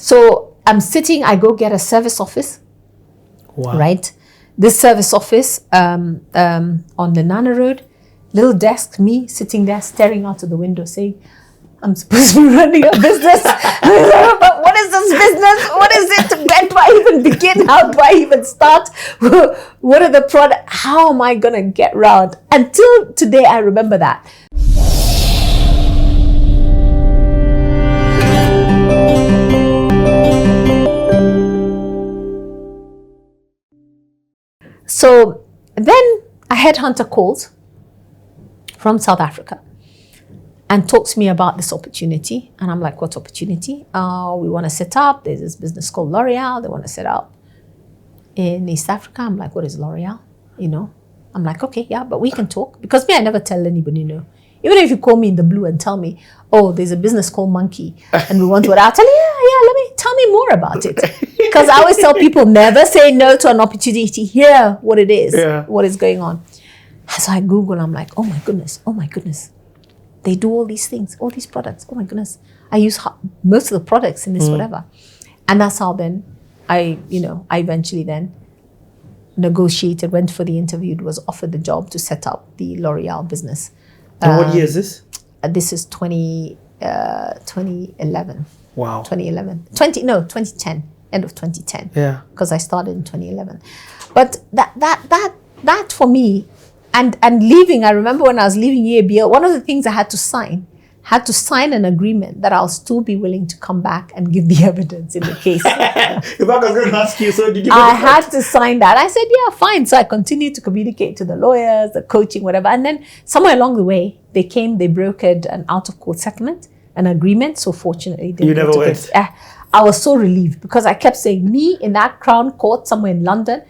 So I'm sitting, I go get a service office, right? This service office on the Nana Road, little desk, me sitting there staring out of the window saying, I'm supposed to be running a business. But what is this business? What is it? Where do I even begin? How do I even start? What are the products? How am I going to get around? Until today, I remember that. So then a headhunter calls from South Africa and talks to me about this opportunity. And I'm like, what opportunity? We want to set up, there's this business called L'Oreal. They want to set up in East Africa. I'm like, what is L'Oreal? You know, I'm like, okay, yeah, but we can talk. Because me, I never tell anybody no. Even if you call me in the blue and tell me, oh, there's a business called Monkey and we want to, I'll tell you, tell me more about it. Because I always tell people, never say no to an opportunity. Hear what it is, what is going on. So I Google, I'm like, oh my goodness. They do all these things, all these products. Oh my goodness. I use most of the products in this whatever. And that's how then I eventually then negotiated, went for the interview, was offered the job to set up the L'Oreal business. And what year is this? This is 2011. Wow. 2010, end of 2010. Yeah. Because I started in 2011. But that for me, and leaving, I remember when I was leaving EABL, one of the things I had to sign an agreement that I'll still be willing to come back and give the evidence in the case. If I was going to ask you, so did you? I had to sign that. I said, yeah, fine. So I continued to communicate to the lawyers, the coaching, whatever. And then somewhere along the way, they brokered an out-of-court settlement, an agreement. So fortunately, you never went. I was so relieved because I kept saying, me in that Crown Court somewhere in London.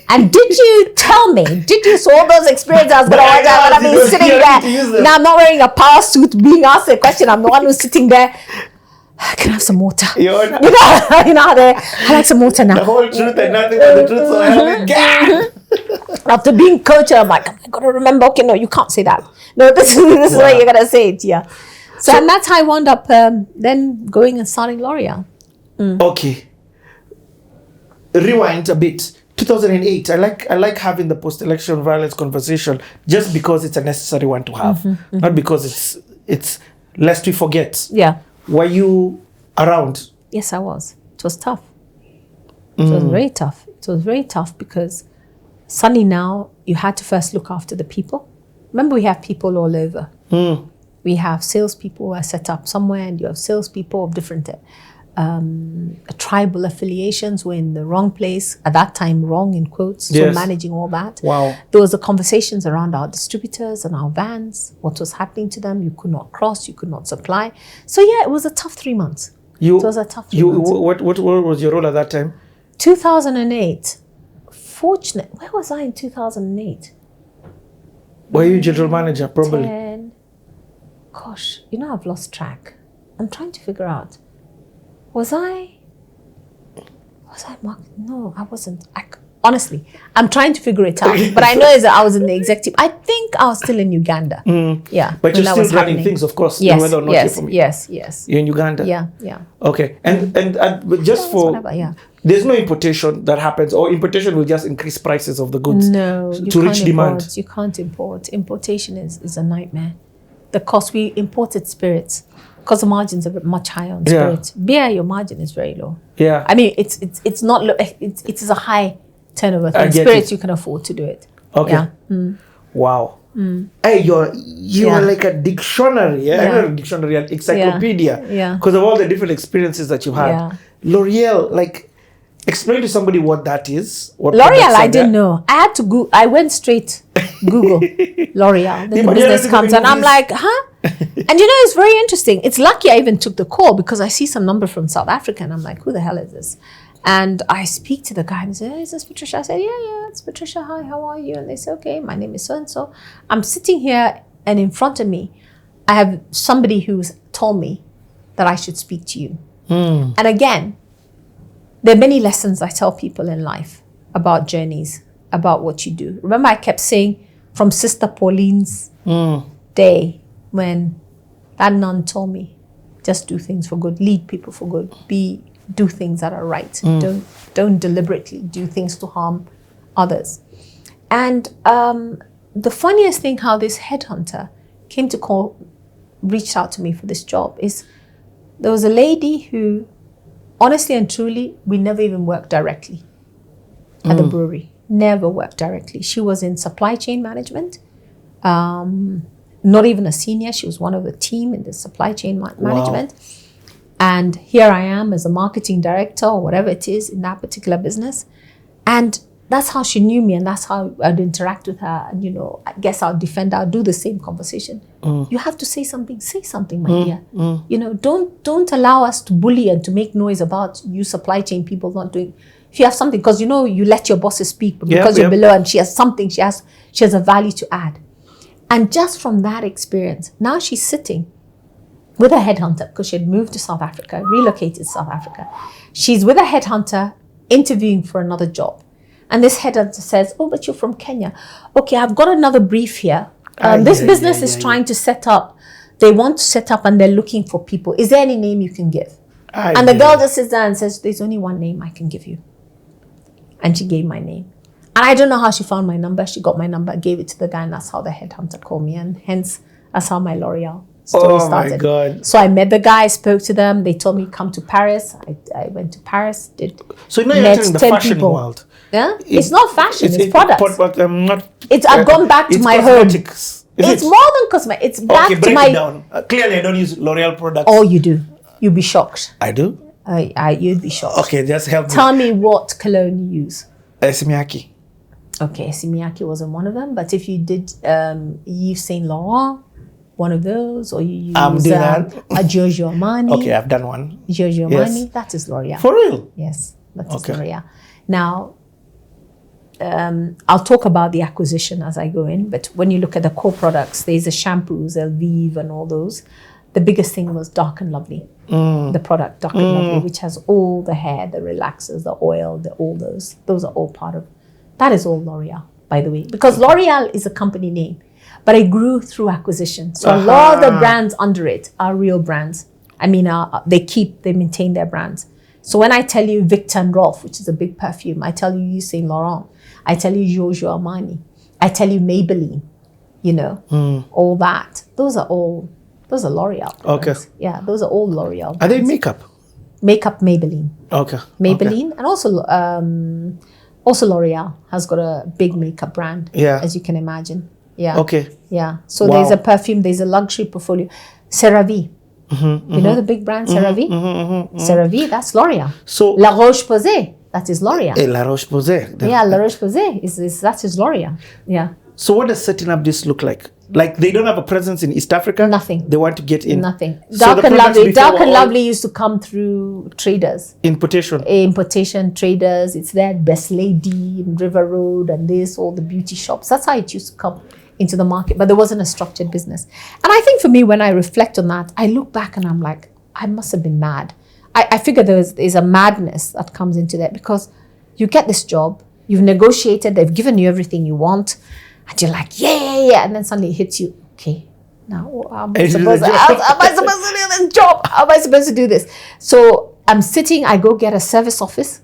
And did you tell me? Did you saw those experiences? I was going to watch out when I've been sitting there. Now I'm not wearing a power suit, being asked a question. I'm the one who's sitting there. Can I have some water? You know how I like some water now. The whole truth and nothing but the truth. So help me. After being coached, I'm like, I got to remember. Okay, no, you can't say that. No, this is what you're gonna say it. Yeah. So and that's how I wound up then going and starting L'Oreal. Okay. Rewind a bit. 2008. I like having the post-election violence conversation just because it's a necessary one to have, not because it's lest we forget. Yeah. Were you around? Yes, I was. It was tough. It was very tough. It was very tough because suddenly now you had to first look after the people. Remember, we have people all over. We have salespeople who are set up somewhere, and you have salespeople of different tribal affiliations were in the wrong place at that time, wrong in quotes. So managing all that. Wow. There was the conversations around our distributors and our vans, what was happening to them. You could not cross, you could not supply. So yeah, it was a tough 3 months. It was a tough 3 months. What was your role at that time? 2008. Fortunate. Where was I in 2008? Were you general manager? Probably. 10. Gosh, I've lost track. I'm trying to figure out. Was I marked? No, I wasn't. Honestly, I'm trying to figure it out. But I know that I was in the executive. I think I was still in Uganda. Yeah. But you're still running things, of course. Yes, whether or not yes, you're from, yes. You're in Uganda? Yeah. Okay. And just for... There's no importation that happens, or importation will just increase prices of the goods to reach demand. You can't import. Importation is a nightmare. The cost, we imported spirits. Because the margins are much higher on spirits. Beer, your margin is very low. Yeah. I mean, it's not low. It is a high turnover thing. Spirits, you can afford to do it. Okay. Yeah. Wow. Wow. Hey, you are like a dictionary. Not a dictionary, an encyclopedia. Yeah. Because of all the different experiences that you had. Yeah. L'Oreal, explain to somebody what that is. L'Oreal, I didn't know. I had to go. I went straight Google L'Oreal. Then the business comes and I'm like, huh? And it's very interesting. It's lucky I even took the call because I see some number from South Africa and I'm like, who the hell is this? And I speak to the guy and he said, hey, is this Patricia? I said, yeah, it's Patricia. Hi, how are you? And they say, okay, my name is so-and-so. I'm sitting here and in front of me, I have somebody who's told me that I should speak to you. And again, there are many lessons I tell people in life about journeys, about what you do. Remember, I kept saying from Sister Pauline's day when that nun told me, just do things for good, lead people for good, be do things that are right. Don't deliberately do things to harm others. And the funniest thing how this headhunter came to reached out to me for this job is there was a lady who, honestly and truly, we never even worked directly at the brewery. Never worked directly. She was in supply chain management. Not even a senior. She was one of the team in the supply chain management. And here I am as a marketing director or whatever it is in that particular business. And that's how she knew me, and that's how I'd interact with her. And, I guess I'll defend her, I'll do the same conversation. You have to say something, my dear. Don't allow us to bully and to make noise about you supply chain people not doing. If you have something, because you let your bosses speak, but because you're below and she has something, she has a value to add. And just from that experience, now she's sitting with a headhunter because she had moved to South Africa, relocated to South Africa. She's with a headhunter interviewing for another job. And this headhunter says, oh, but you're from Kenya. Okay, I've got another brief here. This business is trying to set up. They want to set up and they're looking for people. Is there any name you can give? And the girl just sits there and says, there's only one name I can give you. And she gave my name. And I don't know how she found my number. She got my number, gave it to the guy, and that's how the headhunter called me. And hence, that's how my L'Oreal story started. My God. So I met the guy, spoke to them. They told me come to Paris. I went to Paris. So now you're entering the fashion world. Yeah, it's not fashion. It's products. I've gone back to my home. It's more than cosmetics. It's back to my. It down. Clearly, I don't use L'Oreal products. Oh, you do. You'd be shocked. I do. You'd be shocked. Okay, just help me. Tell me what cologne you use. Simiaki. Okay, Simiaki wasn't one of them. But if you did Yves Saint Laurent, one of those, or you use a Giorgio Armani. Okay, I've done one. Giorgio Armani, that is L'Oreal. For real? Yes, that is L'Oreal. Now, I'll talk about the acquisition as I go in, but when you look at the core products, there's the shampoos, Elvive and all those. The biggest thing was Dark and Lovely, the product Dark and Lovely, which has all the hair, the relaxers, the oil, all those. Those are all part of, that is all L'Oreal, by the way, because L'Oreal is a company name, but it grew through acquisition. So a lot of the brands under it are real brands. I mean, they maintain their brands. So when I tell you Victor and Rolf, which is a big perfume, I tell you Yves Saint Laurent, I tell you Giorgio Armani, I tell you Maybelline, all that. Those are L'Oreal brands. Okay. Yeah, those are all L'Oreal brands. Are they makeup? Makeup, Maybelline. Okay. Maybelline, and also L'Oreal has got a big makeup brand, as you can imagine. Yeah. Okay. Yeah. So there's a perfume, there's a luxury portfolio. CeraVe. You know the big brand CeraVe? CeraVe, that's L'Oreal. So La Roche-Posay, that is L'Oreal. La Roche-Posay. Yeah, La Roche-Posay that is L'Oreal. Yeah. So what does setting up this look like? Like they don't have a presence in East Africa? Nothing. They want to get in? Nothing. Dark and Lovely used to come through traders. Importation traders. It's there, Best Lady, in River Road and all the beauty shops. That's how it used to come into the market, but there wasn't a structured business. And I think for me, when I reflect on that, I look back and I'm like, I must have been mad. I figure there's a madness that comes into that, because you get this job, you've negotiated, they've given you everything you want, and you're like, yeah, and then suddenly it hits you, okay, now how am I supposed to do this job? How am I supposed to do this? So I'm sitting, I go get a service office,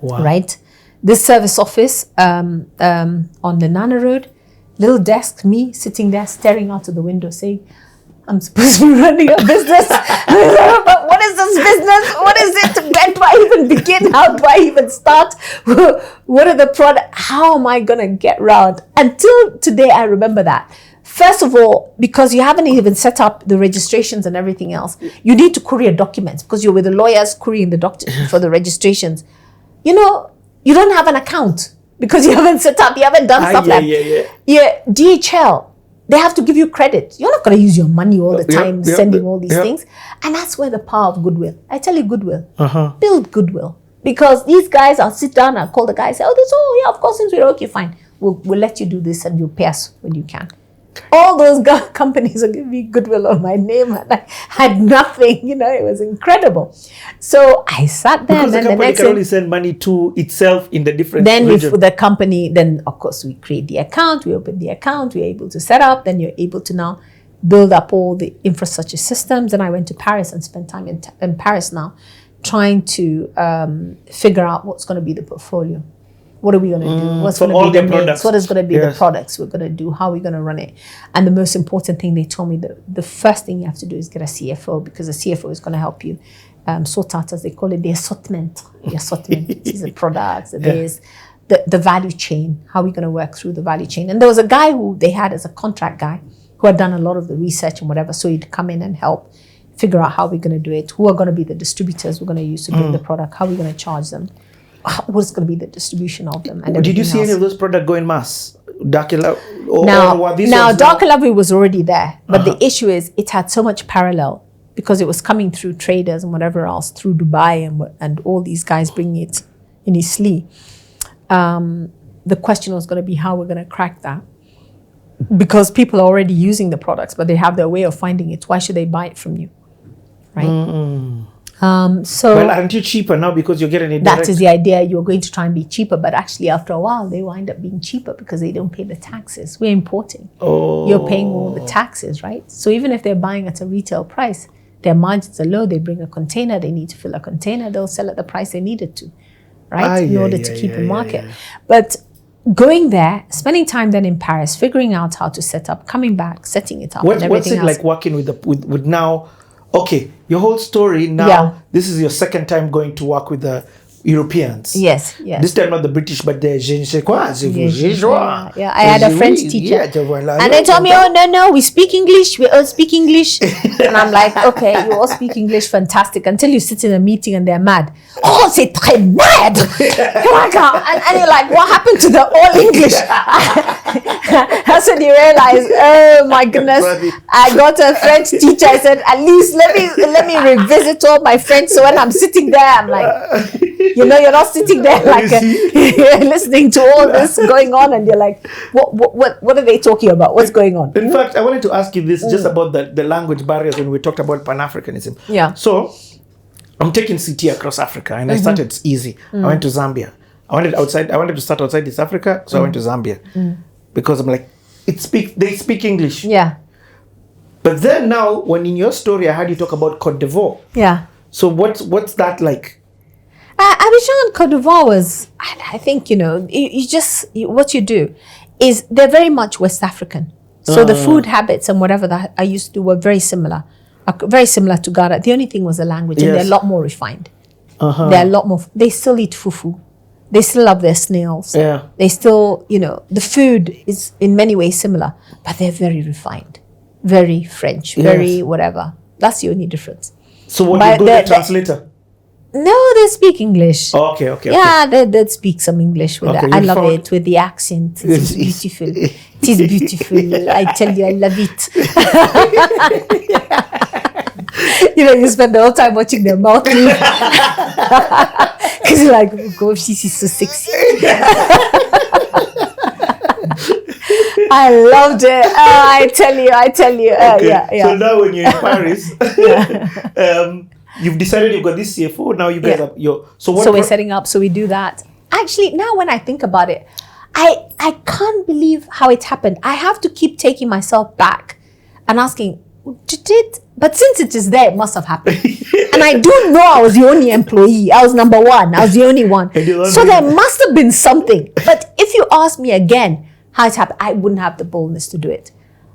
right? This service office on the Nana Road, little desk, me sitting there staring out of the window saying, I'm supposed to be running a business. But what is this business? What is it? When do I even begin? How do I even start? What are the products? How am I going to get round? Until today, I remember that. First of all, because you haven't even set up the registrations and everything else, you need to courier documents because you're with the lawyers couriering the documents for the registrations. You don't have an account because you haven't set up, you haven't done stuff Yeah, DHL. They have to give you credit. You're not going to use your money all the time sending all these things. And that's where the power of goodwill. I tell you, goodwill. Build goodwill. Because these guys, I'll sit down, I'll call the guy, say, of course, since we're okay, fine. We'll let you do this and you'll pay us when you can. All those companies are giving me goodwill on my name, and I had nothing, it was incredible. So I sat there. Because the company can only send money to itself in the different region. Then the company, of course we create the account, we open the account, we're able to set up, then you're able to now build up all the infrastructure systems. And I went to Paris and spent time in Paris now, trying to figure out what's going to be the portfolio. What are we going to do? What's going to be the mix? What is going to be the products we're going to do? How are we going to run it? And the most important thing they told me, the first thing you have to do is get a CFO, because the CFO is going to help you sort out, as they call it, the assortment. The assortment is the products. There's the value chain. How are we going to work through the value chain? And there was a guy who they had as a contract guy who had done a lot of the research and whatever. So he'd come in and help figure out how we're going to do it. Who are going to be the distributors we're going to use to bring the product? How are we going to charge them? What's going to be the distribution of them? And did you see any of those products go in mass? Dark Love? Dark Love was already there. But the issue is it had so much parallel because it was coming through traders and whatever else, through Dubai and all these guys bringing it in his sleeve. The question was going to be how we're going to crack that. Because people are already using the products, but they have their way of finding it. Why should they buy it from you? Right? Well, aren't you cheaper now because you're getting it direct? That is the idea. You're going to try and be cheaper, but actually after a while, they wind up being cheaper because they don't pay the taxes. We're importing. You're paying all the taxes, right? So even if they're buying at a retail price, their margins are low. They bring a container. They need to fill a container. They'll sell at the price they need it to, right? In order to keep the market. But going there, spending time then in Paris, figuring out how to set up, coming back, setting it up, and everything what's it else. like working with now? Okay, your whole story now. This is your second time going to work with the Europeans. Yes. This time not the British, but the je ne sais quoi. Yeah. I had a French teacher, and they told me, "Oh no, we speak English. We all speak English." And I'm like, "Okay, you all speak English, fantastic." Until you sit in a meeting and they're mad. Oh, c'est très mad. And you're like, "What happened to the all English?" That's when you realize, oh my goodness, I got a French teacher. I said, at least let me revisit all my French. So when I'm sitting there, I'm like, you're not sitting there like listening to all this going on, and you're like, what are they talking about? What's going on? In fact, I wanted to ask you this just about the language barriers when we talked about Pan-Africanism. Yeah. So I'm taking CT across Africa, and I started easy. I went to Zambia. I wanted to start outside East Africa, so I went to Zambia because I'm like, they speak English. Yeah. But then now, when in your story I heard you talk about Côte d'Ivoire. Yeah. So what's that like? Abidjan, Côte d'Ivoire was, I think, what you do is they're very much West African. So the food habits and whatever that I used to do were very similar to Ghana. The only thing was the language, and they're a lot more refined. They're a lot more, they still eat fufu. They still love their snails. Yeah. They still, the food is in many ways similar, but they're very refined, very French, very whatever. That's the only difference. So what, you go to translator? No, they speak English. Okay. Yeah, they sped speak some English with I love it, with the accent. It's beautiful. It is beautiful. I tell you, I love it. You spend the whole time watching their mouth move. Because you're like, oh gosh, this is so sexy. I loved it. I tell you. Okay. So now when you're in Paris, you've decided you've got this CFO. Now you guys are So we're setting up. So we do that. Actually, now when I think about it, I can't believe how it happened. I have to keep taking myself back and asking, but since it is there, it must have happened. And I do know I was the only employee. I was number one. I was the only one. So there must have been something. But if you ask me again how it happened, I wouldn't have the boldness to do it.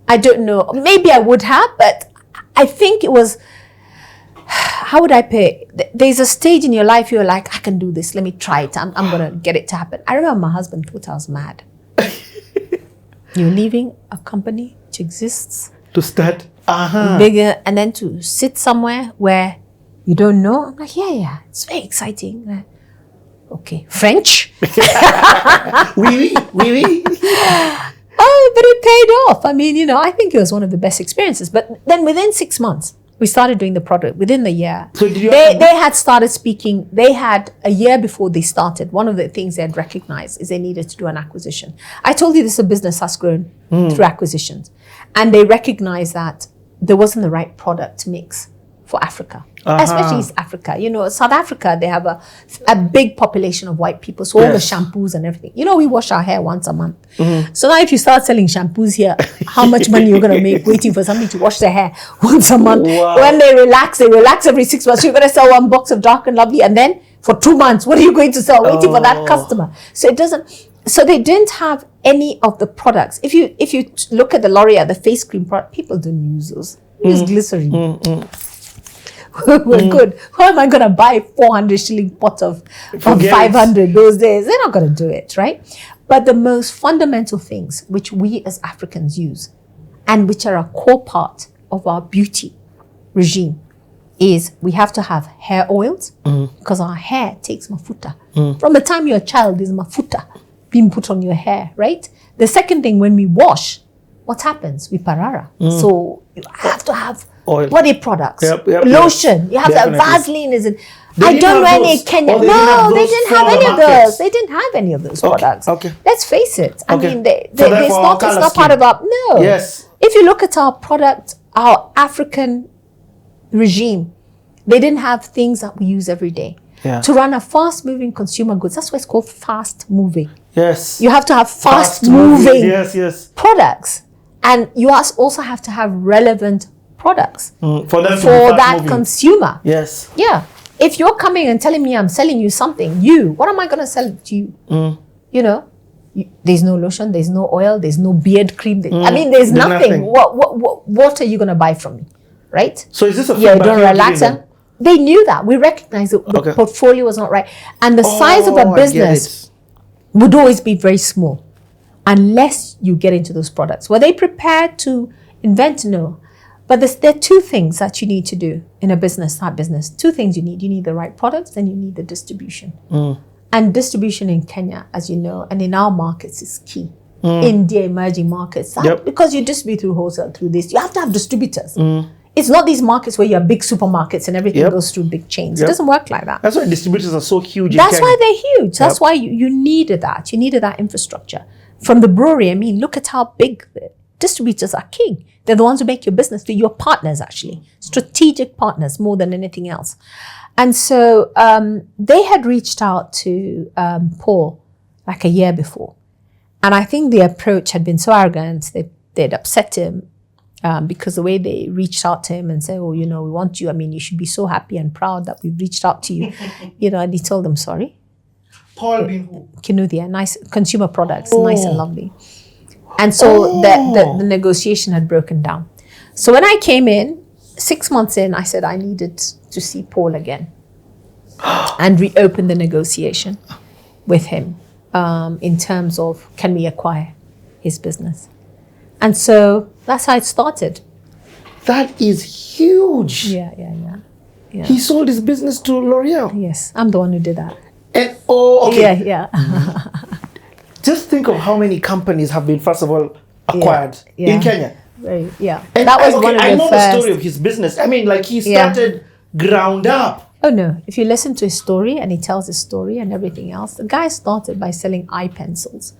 I don't know. Maybe I would have, but I think it was, how would I pay? There's a stage in your life you're like, I can do this. Let me try it. I'm going to get it to happen. I remember my husband thought I was mad. You're leaving a company which exists. To start bigger, and then to sit somewhere where you don't know. I'm like, yeah, it's very exciting. Okay, French? Oui. Oh, but it paid off. I mean, I think it was one of the best experiences. But then within 6 months, we started doing the product. Within the year, so did you they had started speaking. They had, a year before they started, one of the things they had recognized is they needed to do an acquisition. I told you this business has grown through acquisitions. And they recognized that there wasn't the right product mix for Africa, especially East Africa. You know, South Africa, they have a big population of white people. So all the shampoos and everything. You know, we wash our hair once a month. So now if you start selling shampoos here, how much money you're going to make waiting for somebody to wash their hair once a month? Wow. When they relax every 6 months. You're going to sell one box of Dark and Lovely, and then for 2 months, what are you going to sell? Waiting for that customer. So it doesn't. So they didn't have any of the products. If you look at the L'Oreal, the face cream product, people don't use those. Use glycerin. We're good. How am I going to buy 400 shilling pot of 500 those days? They're not going to do it, right? But the most fundamental things which we as Africans use and which are a core part of our beauty regime is we have to have hair oils because our hair takes mafuta. From the time you're a child, there's mafuta being put on your hair, right? The second thing, when we wash, what happens? We parara. So you have to have oil, body products, yep, lotion. You have to have Vaseline. I don't know any in Kenya. No, they didn't have any of those. They didn't have any of those products. Okay. Let's face it. I mean, it's it's not part of our, no. Yes. If you look at our product, our African regime, they didn't have things that we use every day. Yeah. To run a fast-moving consumer goods, that's why it's called fast-moving. Yes. You have to have fast-moving products. And you also have to have relevant products for that consumer. Yes. Yeah. If you're coming and telling me I'm selling you something, what am I going to sell to you? You know, there's no lotion, there's no oil, there's no beard cream. I mean, there's nothing. What are you going to buy from me? Right? So is this a feedback? Don't relax them. They knew that. We recognized that the portfolio was not right. And the size of a business would always be very small unless you get into those products. Were they prepared to invent? No. But there are two things that you need to do in a business, that business. Two things you need. You need the right products and you need the distribution. And distribution in Kenya, as you know, and in our markets is key. India, emerging markets. Because you distribute through wholesale, through this, you have to have distributors. It's not these markets where you have big supermarkets and everything goes through big chains. It doesn't work like that. That's why distributors are so huge. That's why they're huge. That's why you needed that. You needed that infrastructure. From the brewery, I mean, look at how big the distributors are king. They're the ones who make your business. They're your partners, actually. Strategic partners more than anything else. And so they had reached out to Paul like a year before. And I think the approach had been so arrogant, they'd upset him. Because the way they reached out to him and said, oh, you know, we want you. I mean, you should be so happy and proud that we've reached out to you. You know, and he told them, sorry. Paul being who? Kinuthia, nice consumer products, nice and lovely. And so the negotiation had broken down. So when I came in, 6 months in, I said I needed to see Paul again and reopen the negotiation with him in terms of, can we acquire his business? And so that's how it started. That is huge. Yeah. He sold his business to L'Oreal. Yes, I'm the one who did that. And okay. Yeah. Just think of how many companies have been, first of all, acquired in Kenya. And that was one of the first. I know the story of his business. I mean, like he started ground up. Oh no, if you listen to his story and he tells his story and everything else, the guy started by selling eye pencils.